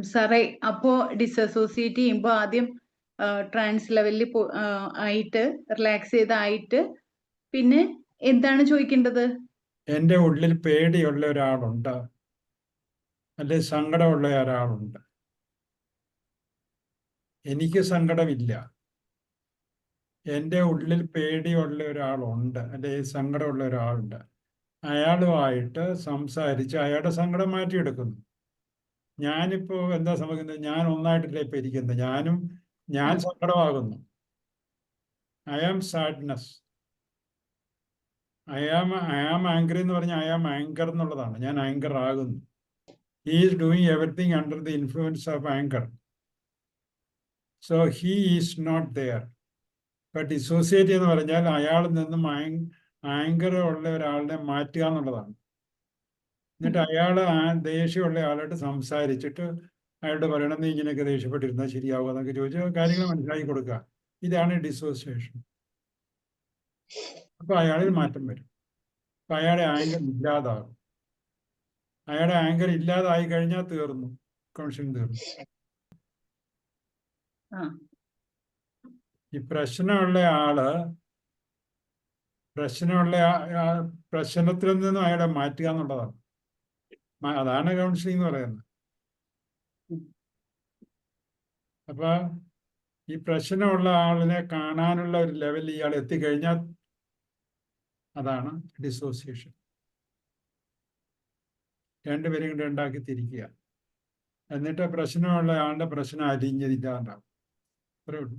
സാറേ, അപ്പോ ഡിസസോസിയേറ്റ് ചെയ്യുമ്പോൾ ആദ്യം ട്രാൻസ് ലെവലിൽ ആയിട്ട് റിലാക്സ് ചെയ്തായിട്ട് പിന്നെ എന്താണ് ചോദിക്കേണ്ടത്? എൻ്റെ ഉള്ളിൽ പേടിയുള്ള ഒരാളുണ്ട്, അല്ലെ സങ്കടമുള്ള ഒരാളുണ്ട്. എനിക്ക് സങ്കടമില്ല. എൻ്റെ ഉള്ളിൽ പേടിയുള്ള ഒരാളുണ്ട്, അല്ലെ സങ്കടമുള്ള ഒരാളുണ്ട്. അയാളുമായിട്ട് സംസാരിച്ച് അയാളുടെ സങ്കടം മാറ്റിയെടുക്കുന്നു. ഞാനിപ്പോ എന്താ സംഭവിക്കുന്നത്? ഞാൻ ഒന്നായിട്ടല്ലേ ഇപ്പൊ ഇരിക്കുന്നത്. ഞാൻ സങ്കടമാകുന്നു. I am sadness. I am anchor എന്ന് പറഞ്ഞാൽ ഐ ആം ആങ്കർ എന്നുള്ളതാണ്. ഞാൻ ആങ്കർ ആകുന്നു. He is doing everything under the influence of anchor. So he is not there. ഇപ്പൊ ഡിസോസിയേറ്റ് എന്ന് പറഞ്ഞാൽ അയാളിൽ നിന്നും ആങ്കർ ഉള്ള ഒരാളിനെ മാറ്റുക എന്നുള്ളതാണ്. എന്നിട്ട് അയാൾ ദേഷ്യമുള്ള ആളായിട്ട് സംസാരിച്ചിട്ട് അയാളോട് പറയണം, നീ ഇങ്ങനെയൊക്കെ ദേഷ്യപ്പെട്ടിരുന്നാൽ ശരിയാവുക എന്നൊക്കെ ചോദിച്ച് കാര്യങ്ങൾ മനസ്സിലാക്കി കൊടുക്കുക. ഇതാണ് ഡിസോസിയേഷൻ. അപ്പൊ അയാളിൽ മാറ്റം വരും. അപ്പൊ അയാളുടെ ആങ്കർ ഇല്ലാതാകും. അയാളുടെ ആങ്കർ ഇല്ലാതായി കഴിഞ്ഞാൽ തീർന്നു, കൺഷൻ തീർന്നു. ഈ പ്രശ്നമുള്ള ആള് പ്രശ്നത്തിൽ നിന്നും അയാളെ മാറ്റുക എന്നുള്ളതാണ്. അതാണ് കൗൺസിലിംഗ് എന്ന് പറയുന്നത്. അപ്പൊ ഈ പ്രശ്നമുള്ള ആളിനെ കാണാനുള്ള ഒരു ലെവലിൽ ഇയാൾ എത്തിക്കഴിഞ്ഞാൽ അതാണ് ഡിസോസിയേഷൻ. രണ്ടുപേരും കൂടെ ഉണ്ടാക്കി തിരിക്കുക. എന്നിട്ട് പ്രശ്നമുള്ള ആളുടെ പ്രശ്നം അലിഞ്ഞില്ലാണ്ടാവും. അത്രേ ഉള്ളൂ.